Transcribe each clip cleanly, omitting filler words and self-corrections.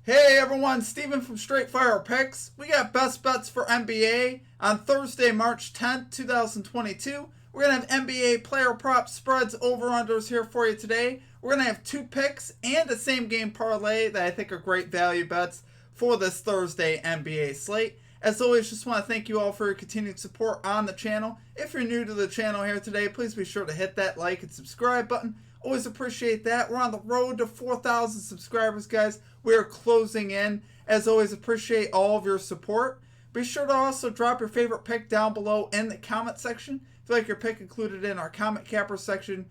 Hey everyone, Steven from Straight Fire Picks. We got best bets for NBA on Thursday, March 10th, 2022. We're going to have NBA player props, spreads, over-unders here for you today. We're going to have two picks and a same game parlay that I think are great value bets for this Thursday NBA slate. As always, just want to thank you all for your continued support on the channel. If you're new to the channel here today, please be sure to hit that like and subscribe button. Always appreciate that. We're on the road to 4,000 subscribers, guys. We are closing in. As always, appreciate all of your support. Be sure to also drop your favorite pick down below in the comment section. If you like your pick included in our comment capper section,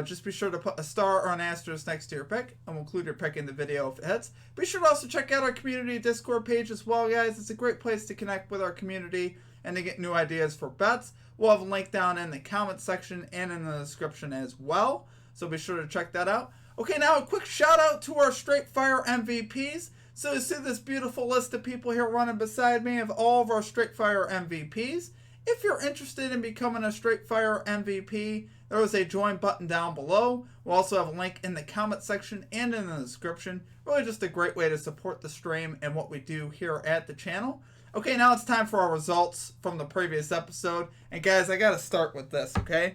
just be sure to put a star or an asterisk next to your pick, and we'll include your pick in the video if it hits. Be sure to also check out our community Discord page as well, guys. It's a great place to connect with our community and to get new ideas for bets. We'll have a link down in the comment section and in the description as well, so be sure to check that out. Okay, now a quick shout out to our Straight Fire MVPs. So you see this beautiful list of people here running beside me of all of our Straight Fire MVPs. If you're interested in becoming a Straight Fire MVP, there is a join button down below. We'll also have a link in the comment section and in the description. Really just a great way to support the stream and what we do here at the channel. Okay, now it's time for our results from the previous episode. And guys, I got to start with this, okay?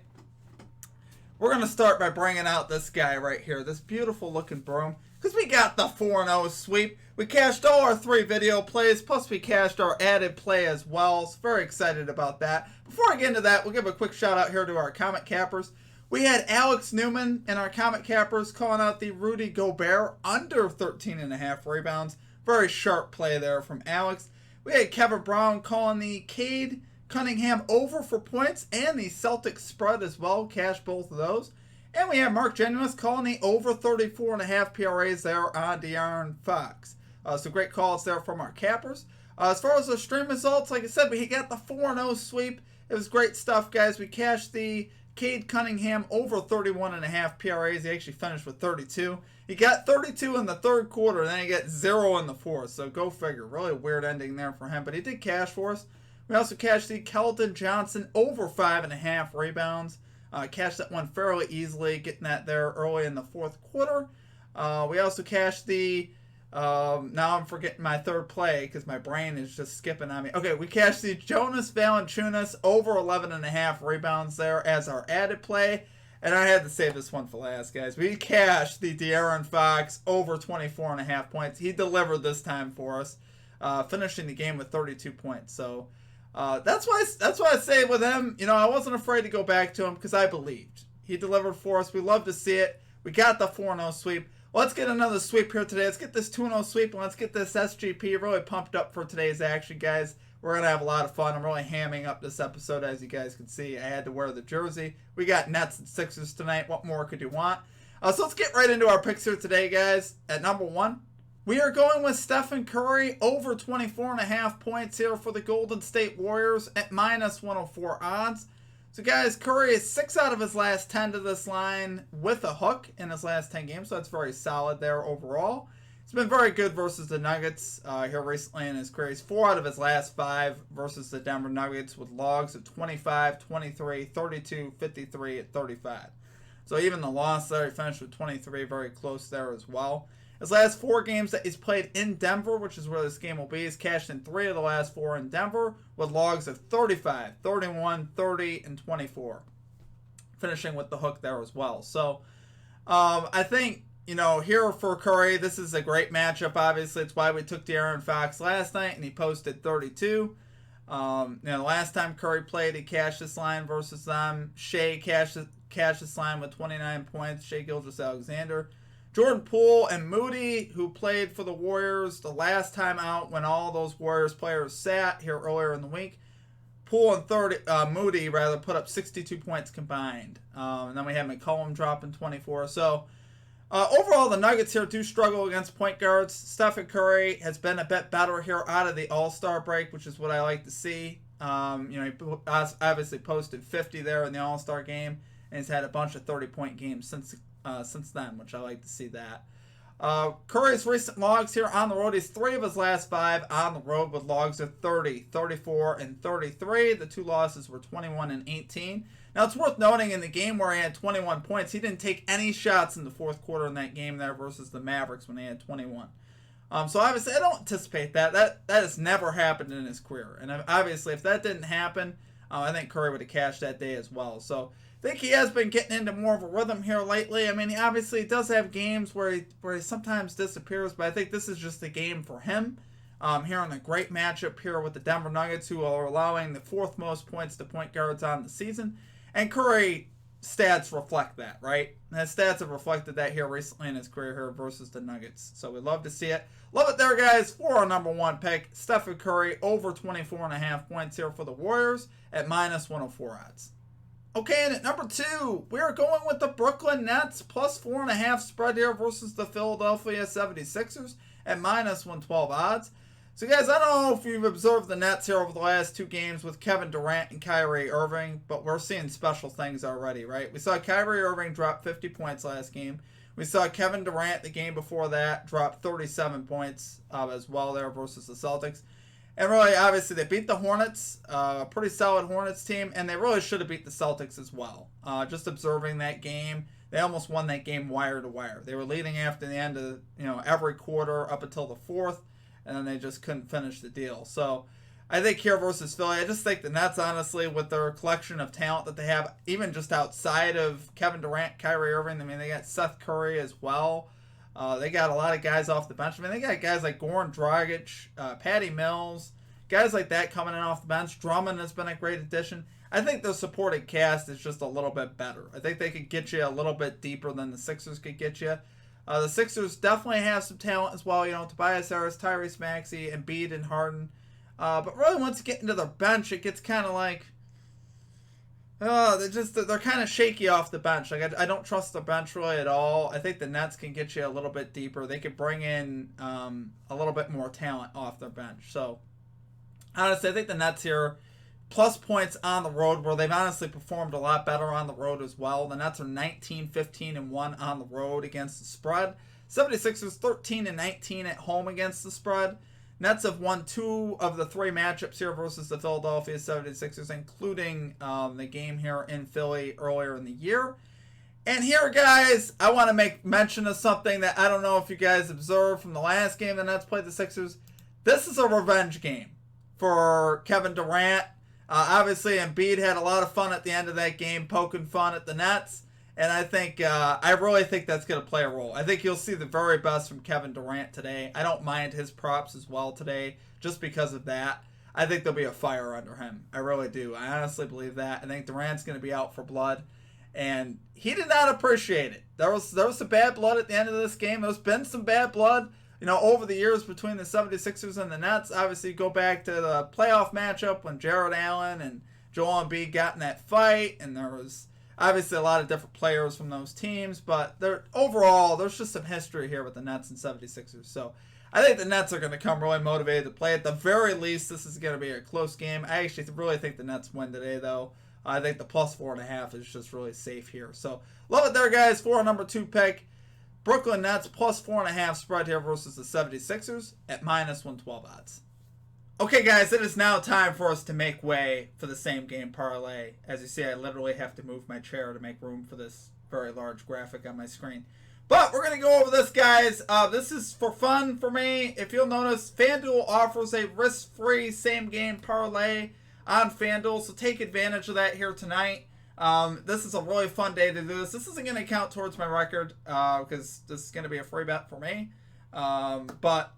We're going to start by bringing out this guy right here, this beautiful looking broom, because we got the 4-0 sweep. We cashed all our 3 video plays, plus we cashed our added play as well. So very excited about that. Before I get into that, we'll give a quick shout out here to our comment cappers. We had Alex Newman in our comment cappers calling out the Rudy Gobert under 13.5 rebounds. Very sharp play there from Alex. We had Kevin Brown calling the Cade Cunningham over for points and the Celtics spread as well. Cash both of those. And we have Mark Genuis calling the over 34.5 PRAs there on De'Aaron Fox. So great calls there from our cappers. As far as the stream results, like I said, we got the 4-0 sweep. It was great stuff, guys. We cashed the Cade Cunningham over 31.5 PRAs. He actually finished with 32. He got 32 in the third quarter, then he got 0 in the fourth. So go figure. Really weird ending there for him, but he did cash for us. We also cashed the Keldon Johnson over 5.5 rebounds. Cashed that one fairly easily, getting that there early in the fourth quarter. We also cashed the, now I'm forgetting my third play because my brain is just skipping on me. Okay, we cashed the Jonas Valanciunas over 11.5 rebounds there as our added play. And I had to save this one for last, guys. We cashed the De'Aaron Fox over 24.5 points. He delivered this time for us, finishing the game with 32 points. So that's why I say with him, you know, I wasn't afraid to go back to him because I believed. He delivered for us. We love to see it. We got the 4-0 sweep. Let's get another sweep here today. Let's get this 2-0 sweep, and let's get this SGP really pumped up for today's action, guys. We're going to have a lot of fun. I'm really hamming up this episode, as you guys can see. I had to wear the jersey. We got Nets and Sixers tonight. What more could you want? So let's get right into our picks here today, guys. At number 1, we are going with Stephen Curry over 24.5 points here for the Golden State Warriors at minus 104 odds. So, guys, Curry is 6 out of his last 10 to this line with a hook in his last 10 games, so that's very solid there overall. He's been very good versus the Nuggets here recently in his career. He's 4 out of his last 5 versus the Denver Nuggets with logs of 25, 23, 32, 53, and 35. So even the loss there, he finished with 23, very close there as well. His last 4 games that he's played in Denver, which is where this game will be, he's cashed in 3 of the last 4 in Denver with logs of 35, 31, 30, and 24. Finishing with the hook there as well. So I think, you know, here for Curry, this is a great matchup, obviously. It's why we took De'Aaron Fox last night, and he posted 32. You know, the last time Curry played, he cashed this line versus them. Shea cashed this line with 29 points. Shea Gilgeous-Alexander. Jordan Poole and Moody, who played for the Warriors the last time out when all those Warriors players sat here earlier in the week. Poole and Moody put up 62 points combined. And then we had McCollum dropping 24. So overall, the Nuggets here do struggle against point guards. Stephen Curry has been a bit better here out of the All-Star break, which is what I like to see. You know, he obviously posted 50 there in the All-Star game, and he's had a bunch of 30-point games since then, which I like to see that. Curry's recent logs here on the road, he's 3 of his last 5 on the road with logs of 30, 34, and 33. The 2 losses were 21 and 18. Now, it's worth noting in the game where he had 21 points, he didn't take any shots in the fourth quarter in that game there versus the Mavericks when they had 21. So obviously, I don't anticipate that. That has never happened in his career. And obviously, if that didn't happen, I think Curry would have cashed that day as well. So I think he has been getting into more of a rhythm here lately. I mean, he obviously does have games where he sometimes disappears, but I think this is just a game for him. Here in a great matchup here with the Denver Nuggets, who are allowing the fourth most points to point guards on the season. And Curry stats reflect that, right? And his stats have reflected that here recently in his career here versus the Nuggets. So we love to see it. Love it there, guys, for our number one pick, Stephen Curry, over 24.5 points here for the Warriors at minus 104 odds. Okay, and at number 2, we are going with the Brooklyn Nets, plus 4.5 spread here versus the Philadelphia 76ers at minus 112 odds. So, guys, I don't know if you've observed the Nets here over the last 2 games with Kevin Durant and Kyrie Irving, but we're seeing special things already, right? We saw Kyrie Irving drop 50 points last game. We saw Kevin Durant the game before that drop 37 points as well there versus the Celtics. And really, obviously, they beat the Hornets, a pretty solid Hornets team, and they really should have beat the Celtics as well. Just observing that game, they almost won that game wire to wire. They were leading after the end of every quarter up until the fourth, and then they just couldn't finish the deal. So I think here versus Philly, I just think the Nets, honestly, with their collection of talent that they have, even just outside of Kevin Durant, Kyrie Irving, I mean, they got Seth Curry as well. They got a lot of guys off the bench. I mean, they got guys like Goran Dragic, Patty Mills, guys like that coming in off the bench. Drummond has been a great addition. I think the supporting cast is just a little bit better. I think they could get you a little bit deeper than the Sixers could get you. The Sixers definitely have some talent as well. Tobias Harris, Tyrese Maxey, Embiid, and Harden. But really, once you get into their bench, it gets kind of like, they're kind of shaky off the bench. Like I don't trust the bench really at all. I think the Nets can get you a little bit deeper. They could bring in a little bit more talent off their bench. So honestly, I think the Nets here, plus points on the road, where they've honestly performed a lot better on the road as well. The Nets are 19, 15, and 1 on the road against the spread. 76ers 13 and 19 at home against the spread. Nets have won 2 of the 3 matchups here versus the Philadelphia 76ers, including the game here in Philly earlier in the year. And here, guys, I want to make mention of something that I don't know if you guys observed from the last game the Nets played the Sixers. This is a revenge game for Kevin Durant. Obviously, Embiid had a lot of fun at the end of that game, poking fun at the Nets. And I really think that's going to play a role. I think you'll see the very best from Kevin Durant today. I don't mind his props as well today, just because of that. I think there'll be a fire under him. I really do. I honestly believe that. I think Durant's going to be out for blood. And he did not appreciate it. There was some bad blood at the end of this game. There's been some bad blood, over the years between the 76ers and the Nets. Obviously, go back to the playoff matchup when Jared Allen and Joel Embiid got in that fight, and there was obviously a lot of different players from those teams, but overall, there's just some history here with the Nets and 76ers. So I think the Nets are going to come really motivated to play. At the very least, this is going to be a close game. I actually really think the Nets win today, though. I think the plus 4.5 is just really safe here. So love it there, guys, for our number 2 pick. Brooklyn Nets plus 4.5 spread here versus the 76ers at minus 112 odds. Okay, guys, it is now time for us to make way for the same game parlay. As you see, I literally have to move my chair to make room for this very large graphic on my screen. But we're going to go over this, guys. This is for fun for me. If you'll notice, FanDuel offers a risk-free same-game parlay on FanDuel, so take advantage of that here tonight. This is a really fun day to do this. This isn't going to count towards my record because this is going to be a free bet for me. But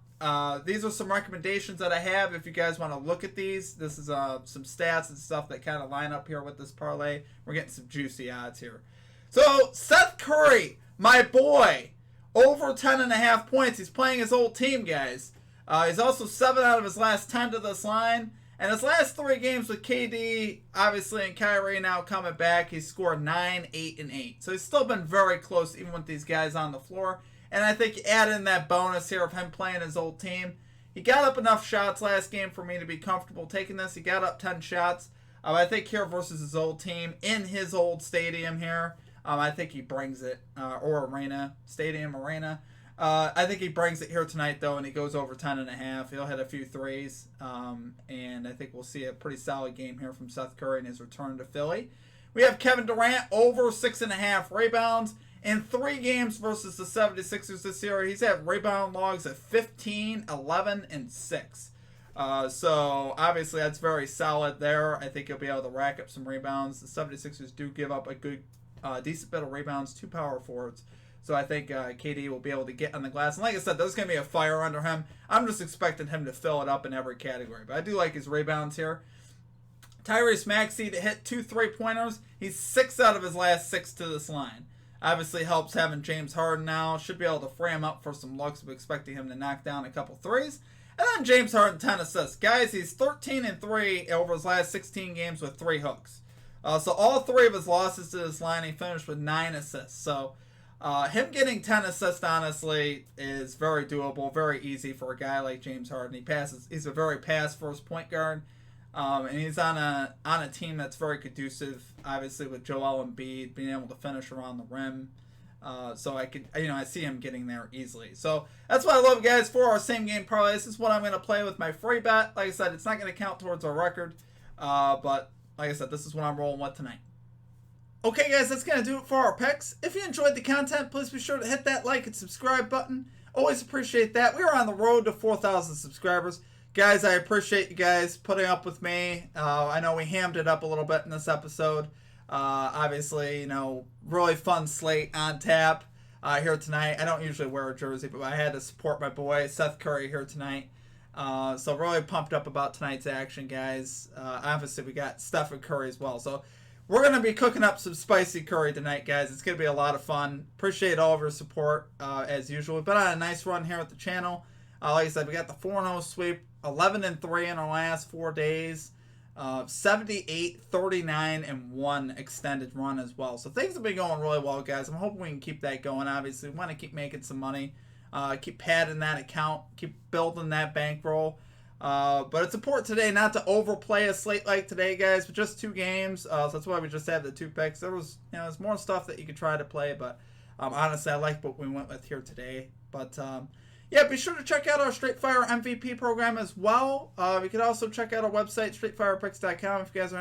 these are some recommendations that I have if you guys want to look at these. This is some stats and stuff that kind of line up here with this parlay. We're getting some juicy odds here. So Seth Curry, my boy, over 10.5 points. He's playing his old team, guys. He's also 7 out of his last 10 to this line. And his last 3 games with KD, obviously, and Kyrie now coming back, he's scored 9, 8, and 8. So he's still been very close, even with these guys on the floor. And I think you add in that bonus here of him playing his old team. He got up enough shots last game for me to be comfortable taking this. He got up 10 shots. I think here versus his old team in his old stadium here, I think he brings it. Or arena. Stadium, arena. I think he brings it here tonight, though, and he goes over 10.5. He'll hit a few threes, and I think we'll see a pretty solid game here from Seth Curry in his return to Philly. We have Kevin Durant over 6.5 rebounds In 3 games versus the 76ers this year, he's had rebound logs of 15, 11, and 6. So obviously that's very solid there. I think he'll be able to rack up some rebounds. The 76ers do give up a good, decent bit of rebounds to power forwards. So I think KD will be able to get on the glass. And like I said, there's going to be a fire under him. I'm just expecting him to fill it up in every category. But I do like his rebounds here. Tyrese Maxey to hit 2 3-pointers. He's 6 out of his last 6 to this line. Obviously helps having James Harden now. Should be able to frame up for some looks. We're expecting him to knock down a couple threes. And then James Harden, 10 assists. Guys, he's 13-3 over his last 16 games with 3 hooks. So all 3 of his losses to this line, he finished with 9 assists. So him getting 10 assists, honestly, is very doable, very easy for a guy like James Harden. He's a very pass-first point guard. And he's on a team that's very conducive, obviously, with Joel Embiid being able to finish around the rim. So I see him getting there easily. So that's what I love, guys, for our same game parlay. This is what I'm going to play with my free bet. Like I said, it's not going to count towards our record. But like I said, this is what I'm rolling with tonight. Okay, guys, that's going to do it for our picks. If you enjoyed the content, please be sure to hit that like and subscribe button. Always appreciate that. We are on the road to 4,000 subscribers. Guys, I appreciate you guys putting up with me. I know we hammed it up a little bit in this episode. Obviously, really fun slate on tap here tonight. I don't usually wear a jersey, but I had to support my boy Seth Curry here tonight. So really pumped up about tonight's action, guys. Obviously, we got Stephen Curry as well. So we're going to be cooking up some spicy curry tonight, guys. It's going to be a lot of fun. Appreciate all of your support, as usual. We've been on a nice run here at the channel. Like I said, we got the 4-0 sweep, 11-3 in our last 4 days, 78, 39, and 1 extended run as well. So things have been going really well, guys. I'm hoping we can keep that going. Obviously, we want to keep making some money, keep padding that account, keep building that bankroll. But it's important today not to overplay a slate like today, guys, with just 2 games. So that's why we just have the 2 picks. There's more stuff that you could try to play, but honestly, I like what we went with here today. But yeah, be sure to check out our Straight Fire MVP program as well. You can also check out our website, straightfirepicks.com, if you guys are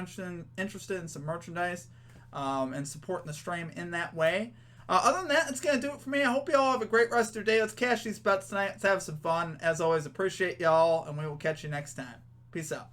interested in some merchandise and supporting the stream in that way. Other than that, it's going to do it for me. I hope you all have a great rest of your day. Let's cash these bets tonight. Let's have some fun. As always, appreciate y'all, and we will catch you next time. Peace out.